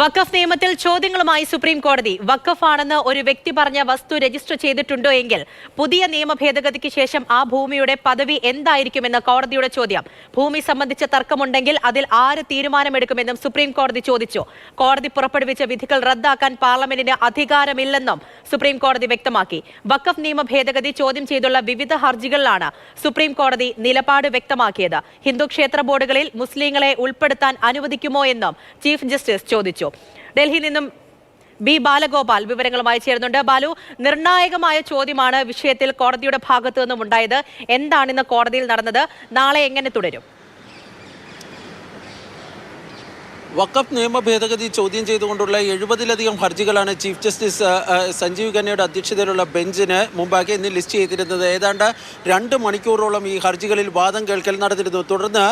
വഖഫ് നിയമത്തിൽ ചോദ്യങ്ങളുമായി സുപ്രീം കോടതി. വഖഫ് ആണെന്ന് ഒരു വ്യക്തി പറഞ്ഞ വസ്തു രജിസ്റ്റർ ചെയ്തിട്ടുണ്ടോ എങ്കിൽ പുതിയ നിയമ ഭേദഗതിക്ക് ശേഷം ആ ഭൂമിയുടെ പദവി എന്തായിരിക്കുമെന്ന് കോടതിയുടെ ചോദ്യം. ഭൂമി സംബന്ധിച്ച തർക്കമുണ്ടെങ്കിൽ അതിൽ ആര് തീരുമാനമെടുക്കുമെന്നും സുപ്രീം കോടതി ചോദിച്ചു. കോടതി പുറപ്പെടുവിച്ച വിധികൾ റദ്ദാക്കാൻ പാർലമെന്റിന് അധികാരമില്ലെന്നും സുപ്രീം കോടതി വ്യക്തമാക്കി. വഖഫ് നിയമ ഭേദഗതി ചോദ്യം ചെയ്തുള്ള വിവിധ ഹർജികളിലാണ് സുപ്രീം കോടതി നിലപാട് വ്യക്തമാക്കിയത്. ഹിന്ദു ക്ഷേത്ര ബോർഡുകളിൽ മുസ്ലിങ്ങളെ ഉൾപ്പെടുത്താൻ അനുവദിക്കുമോ എന്നും ചീഫ് ജസ്റ്റിസ് ചോദിച്ചു. ഡൽഹിയിൽ നിന്നും ബി ബാലഗോപാൽ വിവരങ്ങളുമായി ചേരുന്നുണ്ട്. ബാലു, നിർണായകമായ ചോദ്യമാണ് വിഷയത്തിൽ കോടതിയുടെ ഭാഗത്തു നിന്നും ഉണ്ടായത്. എന്താണ് ഇന്ന് കോടതിയിൽ നടന്നത്? നാളെ എങ്ങനെ തുടരും? വഖഫ് നിയമ ഭേദഗതി ചോദ്യം ചെയ്തുകൊണ്ടുള്ള 70-ലധികം ഹർജികളാണ് ചീഫ് ജസ്റ്റിസ് സഞ്ജീവ് ഖന്നയുടെ അധ്യക്ഷതയിലുള്ള ബെഞ്ചിന് മുമ്പാകെ ഇന്ന് ലിസ്റ്റ് ചെയ്തിരുന്നത്. ഏതാണ്ട് 2 മണിക്കൂറോളം ഈ ഹർജികളിൽ വാദം കേൾക്കൽ നടന്നിരുന്നു. തുടർന്ന്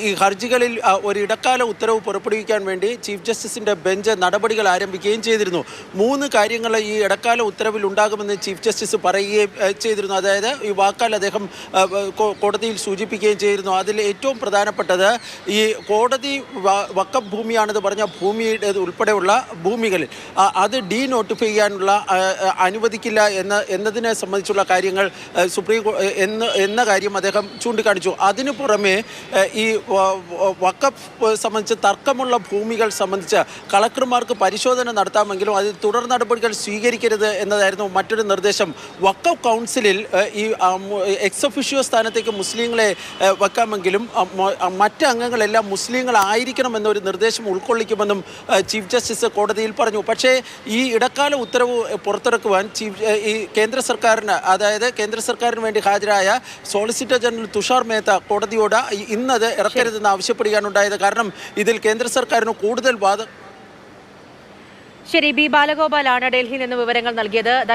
ഈ ഹർജികളിൽ ഒരു ഇടക്കാല ഉത്തരവ് പുറപ്പെടുവിക്കാൻ വേണ്ടി ചീഫ് ജസ്റ്റിസിൻ്റെ ബെഞ്ച് നടപടികൾ ആരംഭിക്കുകയും ചെയ്തിരുന്നു. 3 കാര്യങ്ങൾ ഈ ഇടക്കാല ഉത്തരവിൽ ഉണ്ടാകുമെന്ന് ചീഫ് ജസ്റ്റിസ് പറയുകയും ചെയ്തിരുന്നു. അതായത് ഈ വാക്കാൽ അദ്ദേഹം കോടതിയിൽ സൂചിപ്പിക്കുകയും ചെയ്തിരുന്നു. അതിൽ ഏറ്റവും പ്രധാനപ്പെട്ടത് ഈ കോടതി വഖഫ് ഭൂമിയാണെന്ന് പറഞ്ഞ ഭൂമിയുടെ ഉൾപ്പെടെയുള്ള ഭൂമികളിൽ അത് ഡീനോട്ടിഫൈ ചെയ്യാനുള്ള അനുവദിക്കില്ല എന്നതിനെ സംബന്ധിച്ചുള്ള കാര്യങ്ങൾ എന്ന കാര്യം അദ്ദേഹം ചൂണ്ടിക്കാണിച്ചു. അതിനു പുറമെ ഈ വഖഫ് സംബന്ധിച്ച് തർക്കമുള്ള ഭൂമികൾ സംബന്ധിച്ച് കളക്ടർമാർക്ക് പരിശോധന നടത്താമെങ്കിലും അതിൽ തുടർ നടപടികൾ സ്വീകരിക്കരുത് എന്നതായിരുന്നു മറ്റൊരു നിർദ്ദേശം. വഖഫ് കൗൺസിലിൽ ഈ എക്സ് ഒഫീഷ്യോ സ്ഥാനത്തേക്ക് മുസ്ലിങ്ങളെ വെക്കാമെങ്കിലും മറ്റ് അംഗങ്ങളെല്ലാം മുസ്ലിങ്ങളായിരിക്കണമെന്നൊരു നിർദ്ദേശം ഉൾക്കൊള്ളിക്കുമെന്നും ചീഫ് ജസ്റ്റിസ് കോടതിയിൽ പറഞ്ഞു. പക്ഷേ ഈ ഇടക്കാല ഉത്തരവ് പുറത്തിറക്കുവാൻ ഈ കേന്ദ്ര സർക്കാരിന് വേണ്ടി ഹാജരായ സോളിസിറ്റർ ജനറൽ തുഷാർ മേത്ത കോടതിയോട് ഇന്നത് ഇറക്കരുതെന്ന് ആവശ്യപ്പെടുകയാണ് ഉണ്ടായത്. കാരണം ഇതിൽ കേന്ദ്ര സർക്കാരിന് കൂടുതൽ ശരി, ബി ബാലഗോപാലാണ് ഡൽഹിയിൽ നിന്ന് വിവരങ്ങൾ നൽകിയത്.